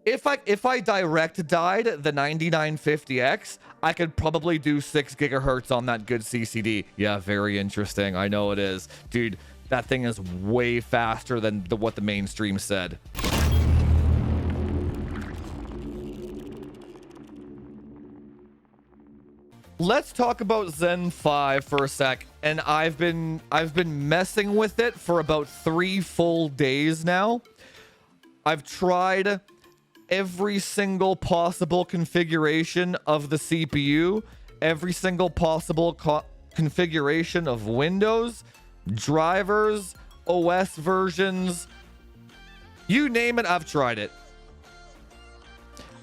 If I direct died the 9950X, I could probably do 6 gigahertz on that good CCD. Yeah, very interesting. I know it is. Dude, that thing is way faster than what the mainstream said. Let's talk about Zen 5 for a sec. And I've been messing with it for about 3 full days now. I've tried every single possible configuration of the CPU, every single possible configuration of Windows, drivers, OS versions, you name it, I've tried it.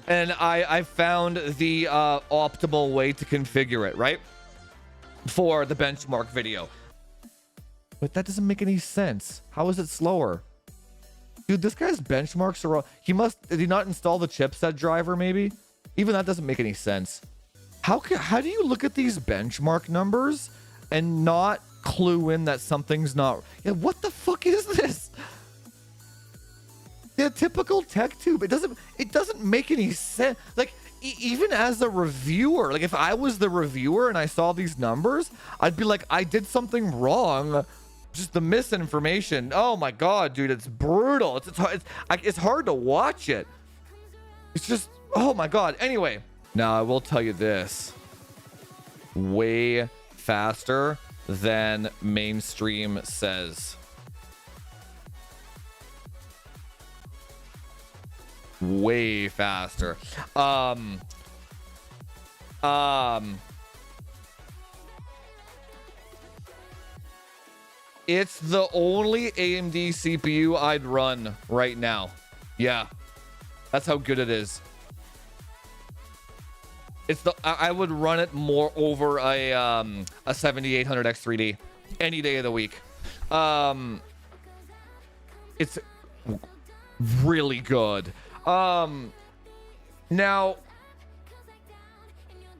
And I found the optimal way to configure it, right? For the benchmark video. But that doesn't make any sense. How is it slower? Dude, this guy's benchmarks are... Did he not install the chipset driver, maybe? Even that doesn't make any sense. How do you look at these benchmark numbers and not clue in that something's not... Yeah, what the fuck is this? The typical tech tube. It doesn't make any sense. Like, even as a reviewer, like if I was the reviewer and I saw these numbers, I'd be like, I did something wrong. Just the misinformation. Oh my god, dude, it's brutal. It's hard to watch it. It's just, oh my god. Anyway, now I will tell you this. Way faster than mainstream says. Way faster. It's the only AMD CPU I'd run right now. Yeah, that's how good it is. I would run it more over a 7800 X3D any day of the week. It's really good. Now,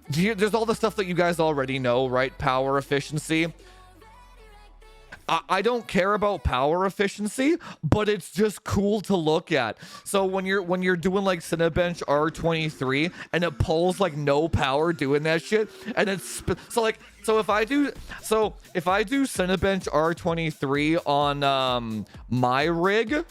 there's all the stuff that you guys already know, right? Power efficiency. I don't care about power efficiency, but it's just cool to look at. So when you're doing like Cinebench R23 and it pulls like no power doing that shit, and it's so if I do Cinebench R23 on my rig,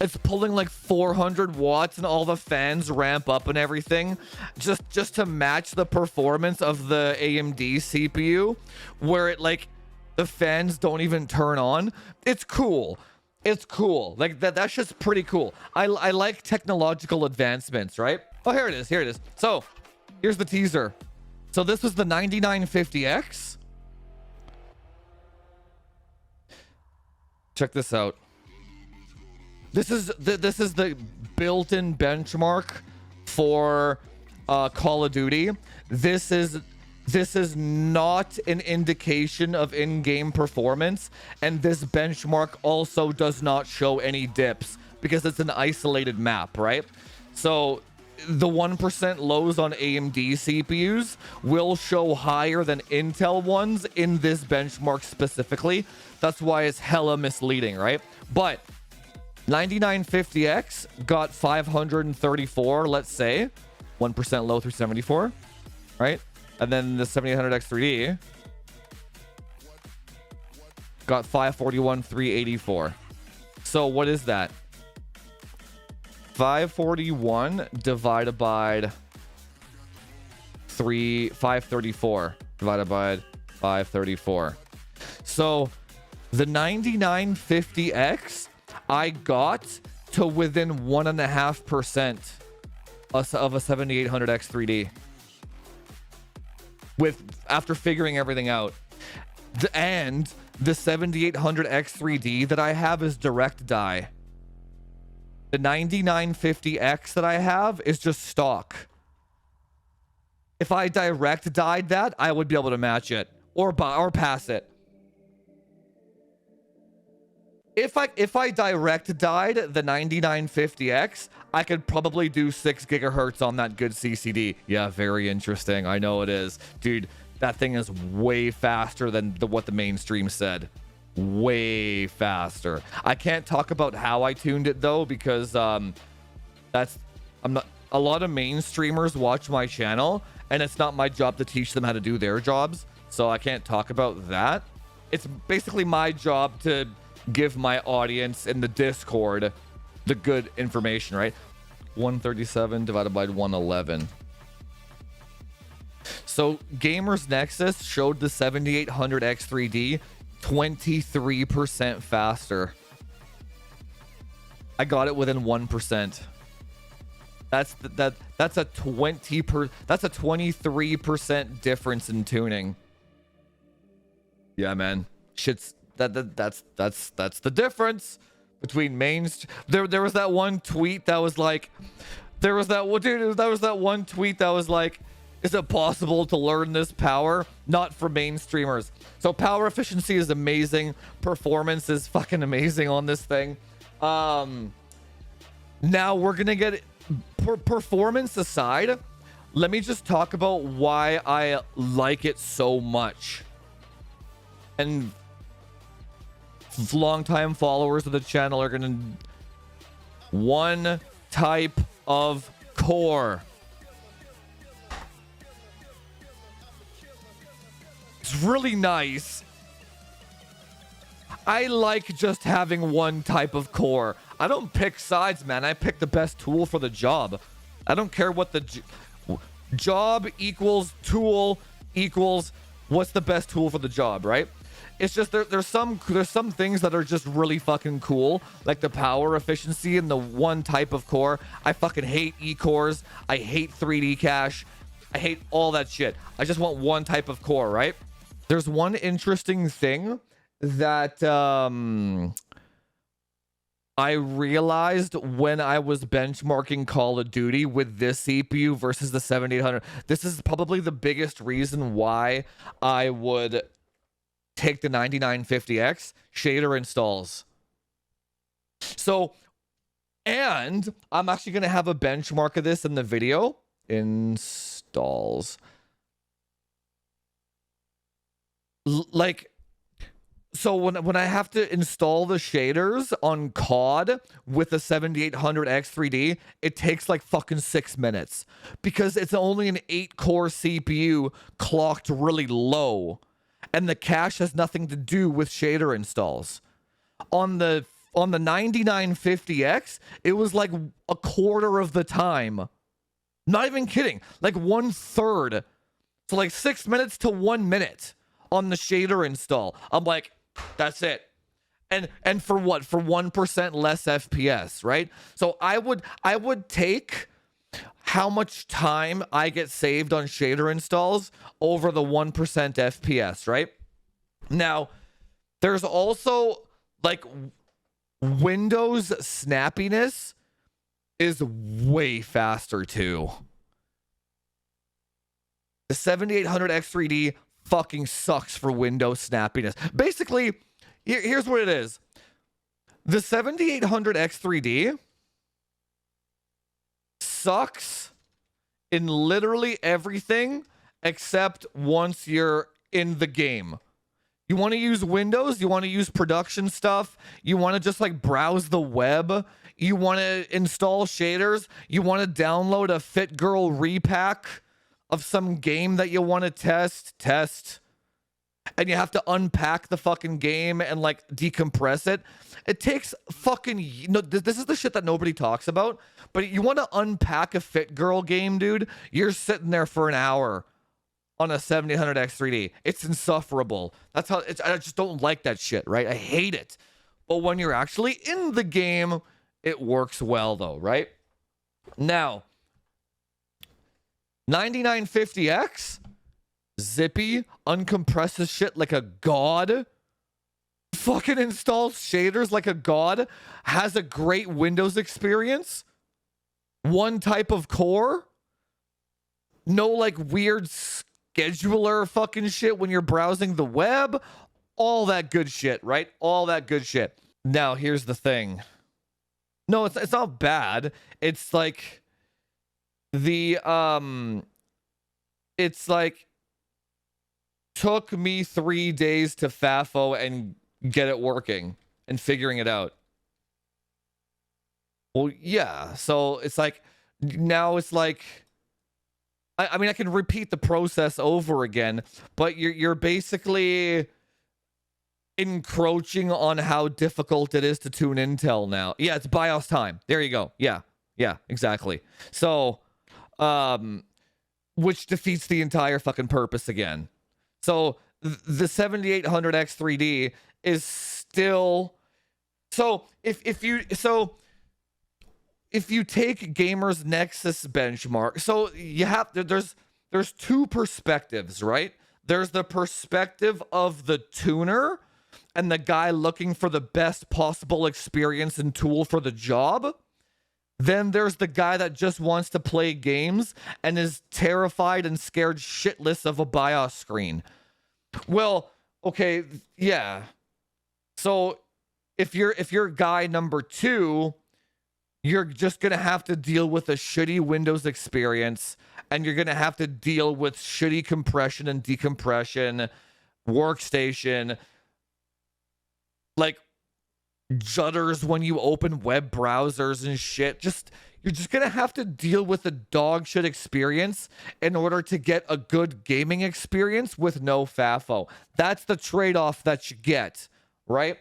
it's pulling like 400 watts and all the fans ramp up and everything just to match the performance of the AMD CPU, where it like the fans don't even turn on. It's cool. It's cool. Like that's just pretty cool. I like technological advancements, right? Oh, here it is. Here it is. So here's the teaser. So this was the 9950X. Check this out. This is the built-in benchmark for Call of Duty. This is not an indication of in-game performance, and this benchmark also does not show any dips because it's an isolated map, right? So the 1% lows on AMD CPUs will show higher than Intel ones in this benchmark specifically. That's why it's hella misleading, right? But 9950X got 534, let's say. 1% low through 74, right? And then the 7800X3D got 541, 384. So what is that? 541 divided by 534 divided by 534. So the 9950X, I got to within 1.5% of a 7800X3D. After figuring everything out. And the 7800X3D that I have is direct die. The 9950X that I have is just stock. If I direct died that, I would be able to match it or pass it. If I direct died the 9950X, I could probably do 6 gigahertz on that good CCD. Yeah, very interesting. I know it is. Dude, that thing is way faster than what the mainstream said. Way faster. I can't talk about how I tuned it though, because That's I'm not a lot of mainstreamers watch my channel, and it's not my job to teach them how to do their jobs, so I can't talk about that. It's basically my job to give my audience in the Discord the good information, right? 137 divided by 111. So Gamers Nexus showed the 7800X3D 23% faster. I got it within 1%. That's a 23% difference in tuning. Yeah, man. Shit's that's the difference between there was that one tweet that was like there was that one tweet that was like, is it possible to learn this power? Not for mainstreamers. So power efficiency is amazing. Performance is fucking amazing on this thing. Now we're gonna get performance aside. Let me just talk about why I like it so much. And longtime followers of the channel are gonna one type of core. It's really nice. I like just having one type of core. I don't pick sides, man. I pick the best tool for the job. I don't care what the job equals tool equals what's the best tool for the job, right? It's just there's some things that are just really fucking cool, like the power efficiency and the one type of core. I fucking hate E-cores. I hate 3D cache. I hate all that shit. I just want one type of core, right? There's one interesting thing that I realized when I was benchmarking Call of Duty with this CPU versus the 7800. This is probably the biggest reason why I would take the 9950X shader installs. So, and I'm actually going to have a benchmark of this in the video. Installs. Like, so when I have to install the shaders on COD with the 7800X3D, it takes like fucking 6 minutes because it's only an 8-core CPU clocked really low, and the cache has nothing to do with shader installs. On the 9950X, it was like a quarter of the time. Not even kidding, like 1/3. So like 6 minutes to 1 minute on the shader install. I'm like, that's it. And for what? For 1% less FPS, right? So I would take how much time I get saved on shader installs over the 1% FPS, right? Now, there's also like Windows snappiness is way faster too. The 7800X3D fucking sucks for Windows snappiness. Basically, here's what it is. The 7800X3D sucks in literally everything except once you're in the game. You want to use Windows, you want to use production stuff, you want to just like browse the web, you want to install shaders, you want to download a Fit Girl repack of some game that you want to test, and you have to unpack the fucking game and like decompress it. It takes fucking this is the shit that nobody talks about, but you want to unpack a Fit Girl game, dude, you're sitting there for an hour on a 7800X3D. It's insufferable. That's how it's. I just don't like that shit, right? I hate it. But when you're actually in the game, it works well though, right? Now, 9950X, zippy, uncompresses shit like a god, fucking installs shaders like a god, has a great Windows experience, one type of core, no like weird scheduler fucking shit when you're browsing the web, all that good shit, right? All that good shit. Now, here's the thing. No, it's not bad. It's like it's like took me 3 days to FAFO and get it working and figuring it out. Well, yeah. So it's like now it's like I mean I can repeat the process over again, but you're basically encroaching on how difficult it is to tune Intel now. Yeah, it's BIOS time. There you go. Yeah. Yeah, exactly. So which defeats the entire fucking purpose again. So the 7800X 3D is still so if you take Gamers Nexus benchmark, so you have there's two perspectives, right? There's the perspective of the tuner and the guy looking for the best possible experience and tool for the job. Then there's the guy that just wants to play games and is terrified and scared shitless of a BIOS screen. Well, okay, yeah. So if you're guy number 2, you're just going to have to deal with a shitty Windows experience, and you're going to have to deal with shitty compression and decompression, Workstation, like judders when you open web browsers and shit. You're just going to have to deal with a dog shit experience in order to get a good gaming experience with no FAFO. That's the trade-off that you get, right?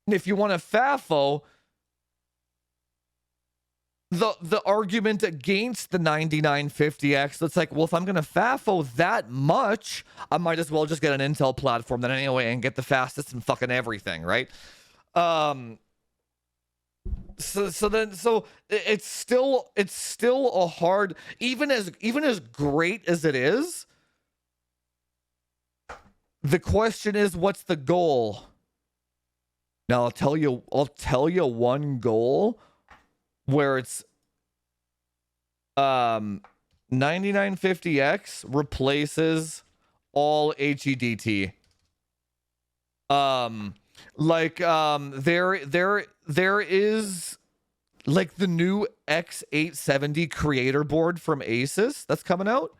And if you want a FAFO, the argument against the 9950X, that's like, well, if I'm going to FAFO that much, I might as well just get an Intel platform then anyway and get the fastest and fucking everything, right? So it's still a hard, even as great as it is, the question is, what's the goal? Now I'll tell you one goal where it's 9950X replaces all HEDT. There is like the new X870 creator board from Asus that's coming out.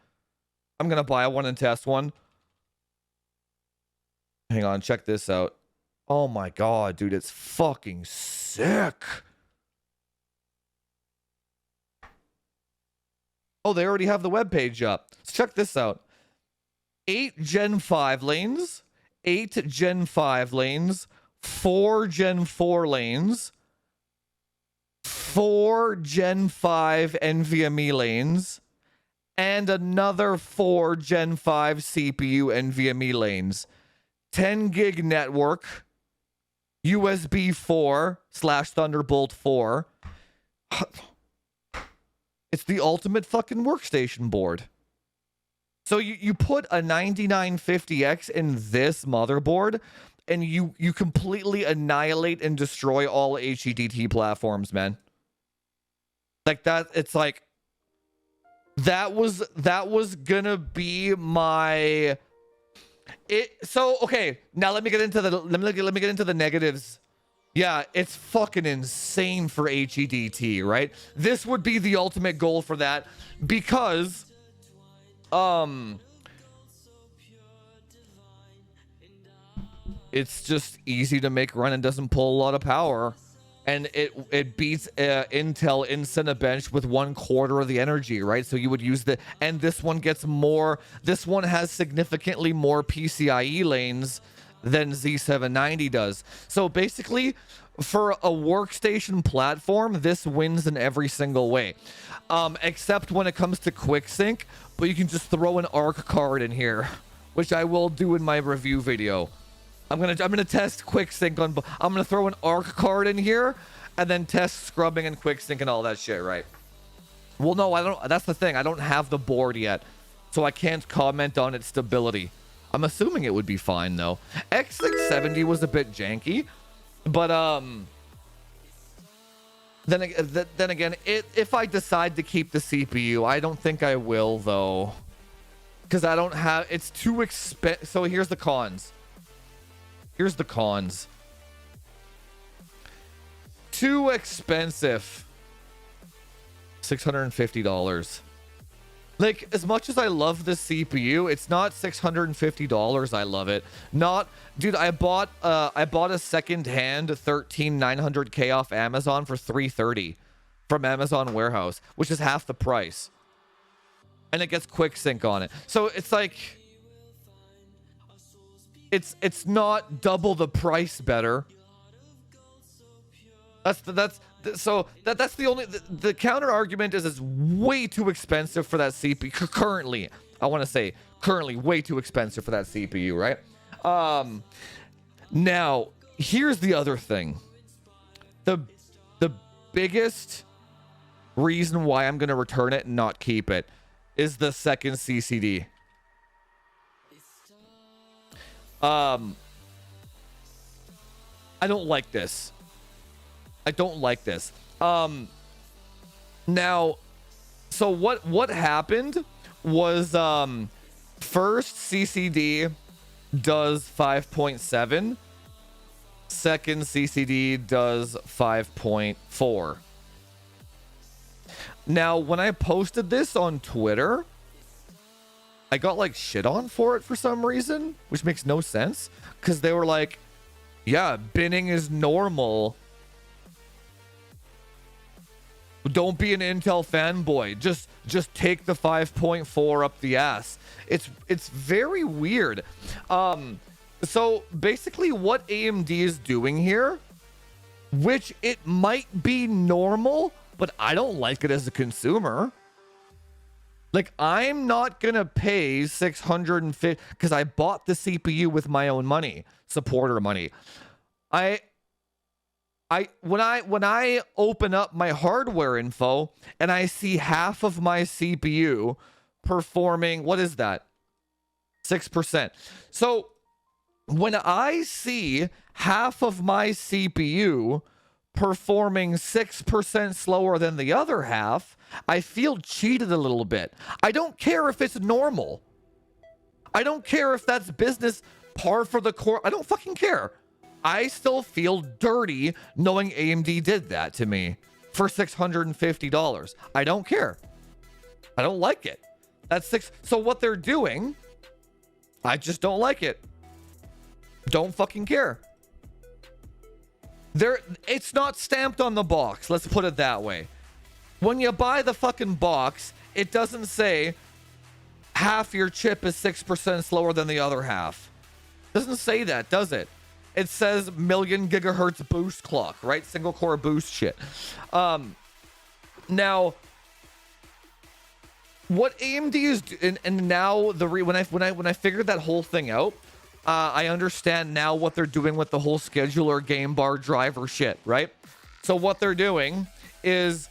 I'm gonna buy one and test one. Hang on, check this out. Oh my god, dude, it's fucking sick. Oh, they already have the webpage up. So check this out. 8 Gen 5 lanes, 8 Gen 5 lanes, 4 Gen 4 lanes, 4 Gen 5 NVMe lanes, and another 4 Gen 5 CPU NVMe lanes. 10 gig network, USB 4/Thunderbolt 4. It's the ultimate fucking workstation board. So you put a 9950X in this motherboard, and you completely annihilate and destroy all HEDT platforms, man. Like that, it's like that was gonna be my so okay, now let me get into the negatives. Yeah, it's fucking insane for HEDT, right? This would be the ultimate goal for that, because it's just easy to make run and doesn't pull a lot of power, and it beats Intel in Cinebench with 1/4 of the energy, right? So you would use and this one gets more. This one has significantly more PCIe lanes than Z790 does. So basically, for a workstation platform, this wins in every single way, except when it comes to quick sync. But you can just throw an ARC card in here, which I will do in my review video. I'm gonna test quick sync on. I'm gonna throw an ARC card in here, and then test scrubbing and quick sync and all that shit, right? Well, no, I don't. That's the thing. I don't have the board yet, so I can't comment on its stability. I'm assuming it would be fine though. X670 was a bit janky, but then again, if I decide to keep the CPU, I don't think I will though, because I don't have. It's too expensive. So here's the cons. Here's the cons. Too expensive. $650. Like, as much as I love the CPU, it's not $650. I love it. Not, dude, I bought a second-hand 13900K off Amazon for $330 from Amazon Warehouse, which is half the price. And it gets quick sync on it. So it's like, it's not double the price better. That's the only the counter argument is it's way too expensive for that CPU currently. I want to say currently way too expensive for that CPU, right? Now here's the other thing. The biggest reason why I'm going to return it and not keep it is the second CCD. I don't like this. I don't like this. Now, so what happened was first CCD does 5.7, second CCD does 5.4. Now, when I posted this on Twitter, I got like shit on for it for some reason, which makes no sense, because they were like, yeah, binning is normal. Don't be an Intel fanboy. Just take the 5.4 up the ass. It's very weird. So basically what AMD is doing here, which it might be normal, but I don't like it as a consumer. Like, I'm not gonna pay $650 because I bought the CPU with my own money, supporter money. When I open up my hardware info and I see half of my CPU performing, what is that? 6%. So when I see half of my CPU performing 6% slower than the other half, I feel cheated a little bit. I don't care if it's normal. I don't care if that's business par for the course. I don't fucking care. I still feel dirty knowing AMD did that to me for $650. I don't care. I don't like it. That's six. So what they're doing, I just don't like it. Don't fucking care. It's not stamped on the box. Let's put it that way. When you buy the fucking box, it doesn't say half your chip is 6% slower than the other half. It doesn't say that, does it? It says million gigahertz boost clock, right? Single core boost shit. Now, what AMD is, and now when I figured that whole thing out, I understand now what they're doing with the whole scheduler game bar driver shit, right? So what they're doing is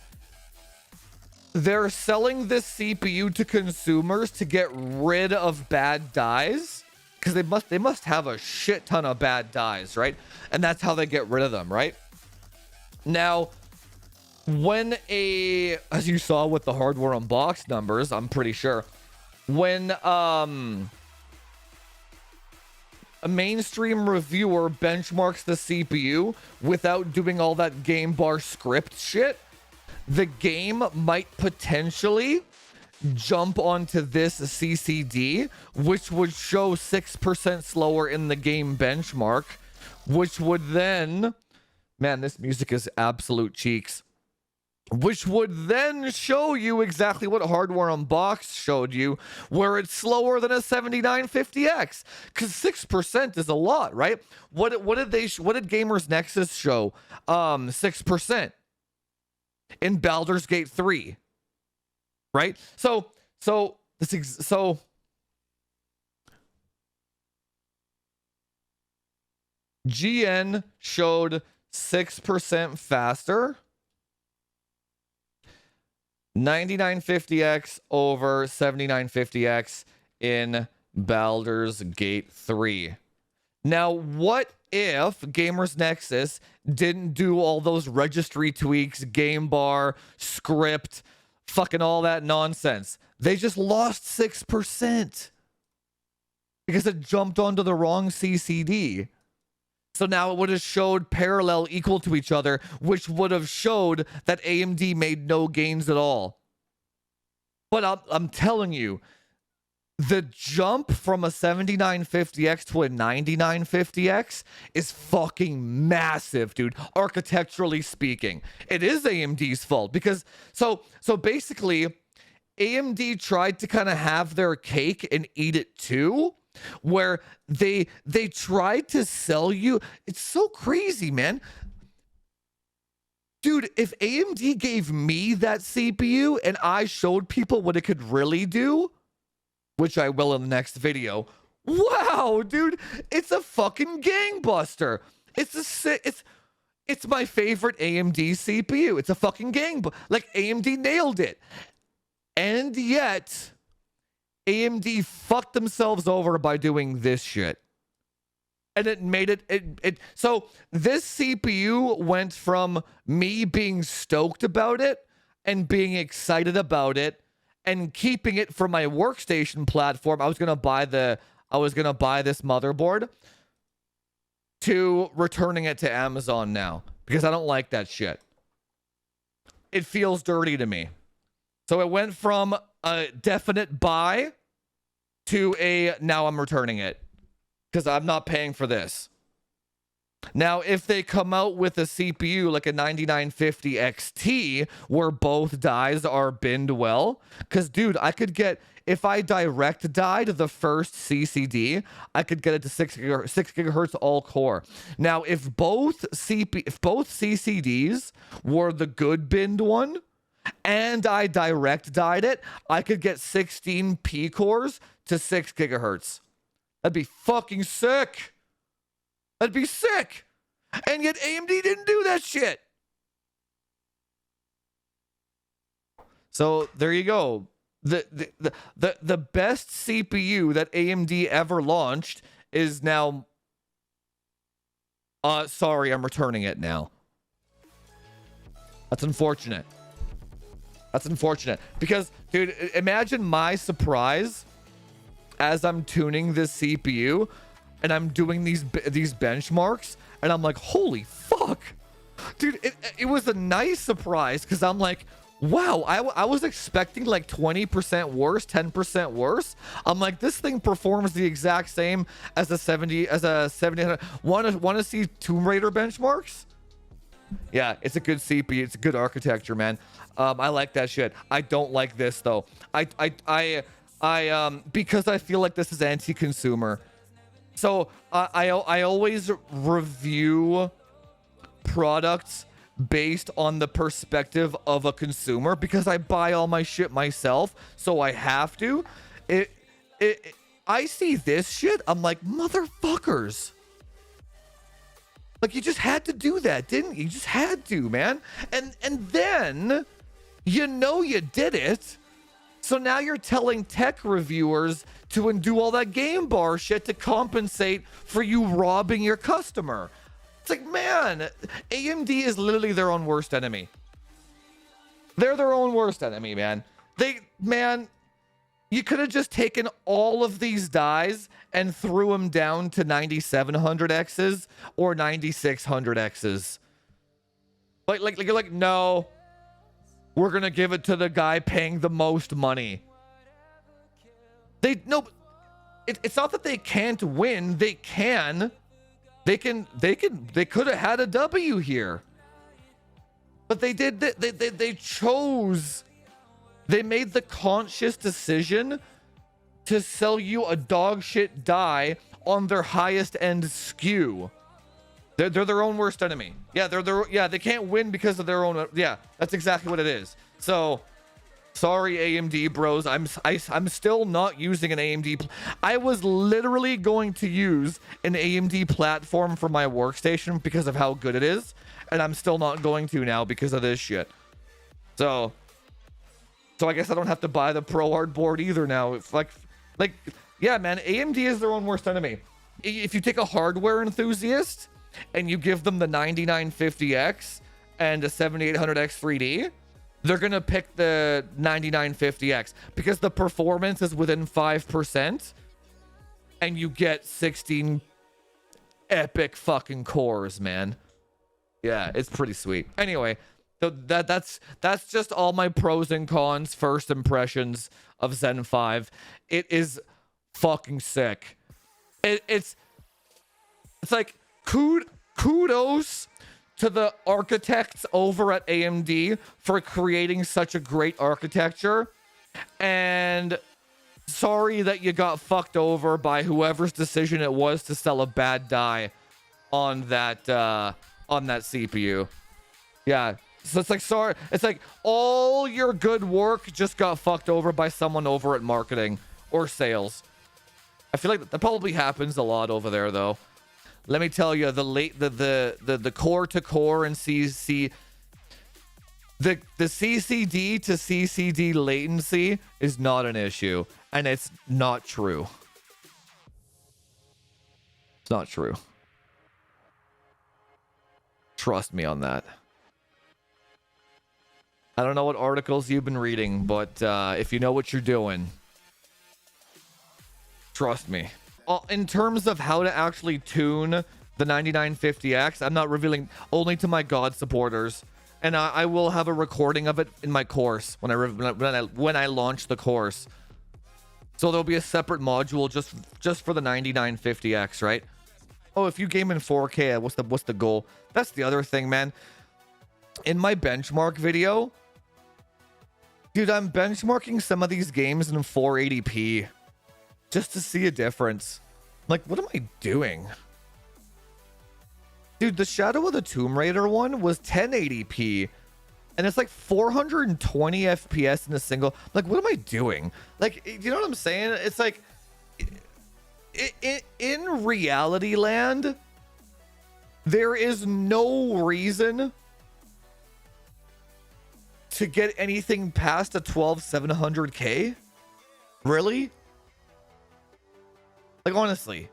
they're selling this CPU to consumers to get rid of bad dies. Because they must have a shit ton of bad dies, right? And that's how they get rid of them, right? Now, as you saw with the hardware unbox numbers, I'm pretty sure, when a mainstream reviewer benchmarks the CPU without doing all that game bar script shit, the game might potentially jump onto this CCD, which would show 6% slower in the game benchmark, which would then, man, this music is absolute cheeks, which would then show you exactly what Hardware Unboxed showed you, where it's slower than a 7950X, because 6% is a lot, right? What did Gamers Nexus show? 6% in Baldur's Gate 3. Right? So GN showed 6% faster. 9950X over 7950X in Baldur's Gate 3. Now, what if Gamers Nexus didn't do all those registry tweaks, game bar, script, fucking all that nonsense? They just lost 6% because it jumped onto the wrong CCD. So now it would have showed parallel equal to each other, which would have showed that AMD made no gains at all. But I'm telling you, the jump from a 7950X to a 9950X is fucking massive, dude. Architecturally speaking, it is AMD's fault because so basically AMD tried to kind of have their cake and eat it too, where they tried to sell you. It's so crazy, man. Dude, if AMD gave me that CPU and I showed people what it could really do, which I will in the next video. Wow, dude, it's a fucking gangbuster. It's my favorite AMD CPU. It's a fucking like AMD nailed it. And yet AMD fucked themselves over by doing this shit. And it made it so this CPU went from me being stoked about it and being excited about it and keeping it for my workstation platform. I was gonna buy this motherboard, to returning it to Amazon now because I don't like that shit. It feels dirty to me. So it went from a definite buy to a now I'm returning it because I'm not paying for this. Now, if they come out with a CPU like a 9950 XT where both dies are binned well, because, dude, I could get, if I direct died the first CCD, I could get it to 6 gigahertz all core. Now, if both CCDs were the good binned one and I direct died it, I could get 16 P cores to 6 gigahertz. That'd be fucking sick. That'd be sick. And yet AMD didn't do that shit. So there you go. The best CPU that AMD ever launched is now sorry, I'm returning it now. That's unfortunate. That's unfortunate because, dude, imagine my surprise as I'm tuning this CPU and I'm doing these benchmarks and I'm like, holy fuck, dude, it was a nice surprise because I'm like, wow, I was expecting like 20% worse, 10% worse. I'm like, this thing performs the exact same as a 7000. Want to see Tomb Raider benchmarks? Yeah, it's a good CPU. It's a good architecture, man. I like that shit. I don't like this though. I because I feel like this is anti-consumer. So I always review products based on the perspective of a consumer because I buy all my shit myself, so I have to. I see this shit, I'm like, motherfuckers. Like, you just had to do that, didn't you? You just had to, man. And then you did it. So now you're telling tech reviewers to do all that game bar shit to compensate for you robbing your customer. It's like, man, AMD is literally their own worst enemy. They're their own worst enemy, man. You could have just taken all of these dies and threw them down to 9700Xs or 9600Xs. Like you're like, no, we're gonna give it to the guy paying the most money. It's not that they can't win. They can. They could have had a W here. But they did. They chose. They made the conscious decision to sell you a dog shit die on their highest end SKU. They're their own worst enemy. Yeah, they can't win because of their own. Yeah, that's exactly what it is. So, sorry, AMD bros. I'm still not using an AMD. I was literally going to use an AMD platform for my workstation because of how good it is, and I'm still not going to now because of this shit. So I guess I don't have to buy the ProArt board either now. It's like, yeah, man, AMD is their own worst enemy. If you take a hardware enthusiast and you give them the 9950X and a 7800X 3D, they're going to pick the 9950X because the performance is within 5% and you get 16 epic fucking cores, man. Yeah, it's pretty sweet. Anyway, So that's just all my pros and cons, first impressions of Zen 5. It is fucking sick. It's like kudos to the architects over at AMD for creating such a great architecture, and sorry that you got fucked over by whoever's decision it was to sell a bad die on that CPU. Yeah. So it's like, sorry, it's like all your good work just got fucked over by someone over at marketing or sales. I feel like that probably happens a lot over there, though. Let me tell you, the core to core and CC, the CCD to CCD latency is not an issue, and it's not true. It's not true. Trust me on that. I don't know what articles you've been reading, but if you know what you're doing, trust me. In terms of how to actually tune the 9950X, I'm not revealing, only to my God supporters, and I will have a recording of it in my course when I launch the course. So there'll be a separate module just for the 9950X, right? Oh, if you game in 4K, what's the goal? That's the other thing, man. In my benchmark video, dude, I'm benchmarking some of these games in 480p just to see a difference. Like, what am I doing? Dude, the Shadow of the Tomb Raider one was 1080p, and it's like 420 FPS in a single. Like, what am I doing? Like, you know what I'm saying? It's like, in reality land, there is no reason to get anything past a 12700K. Really? Like, honestly,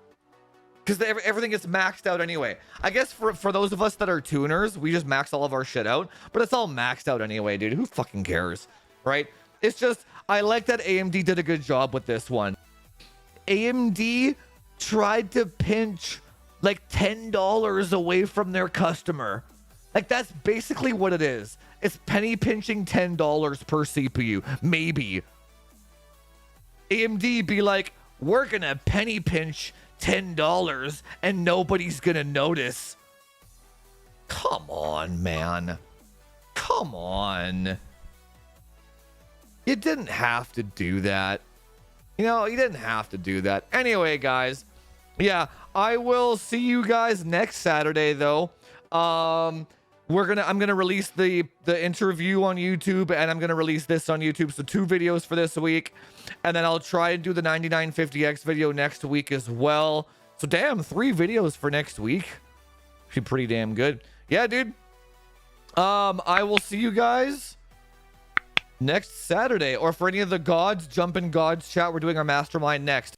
because everything gets maxed out anyway. I guess for those of us that are tuners, we just max all of our shit out, but it's all maxed out anyway, dude. Who fucking cares, right? It's just, I like that AMD did a good job with this one. AMD tried to pinch like $10 away from their customer. Like, that's basically what it is. It's penny pinching $10 per CPU, maybe. AMD be like, we're gonna penny pinch $10 and nobody's gonna notice. Come on, man. Come on. You didn't have to do that. You know, you didn't have to do that. Anyway, guys. Yeah, I will see you guys next Saturday, though. I'm gonna release the interview on YouTube, and I'm gonna release this on YouTube. So 2 videos for this week, and then I'll try and do the 9950X video next week as well. So damn, 3 videos for next week. Should be pretty damn good. Yeah, dude. I will see you guys next Saturday, or for any of the gods, jump in gods chat. We're doing our mastermind next.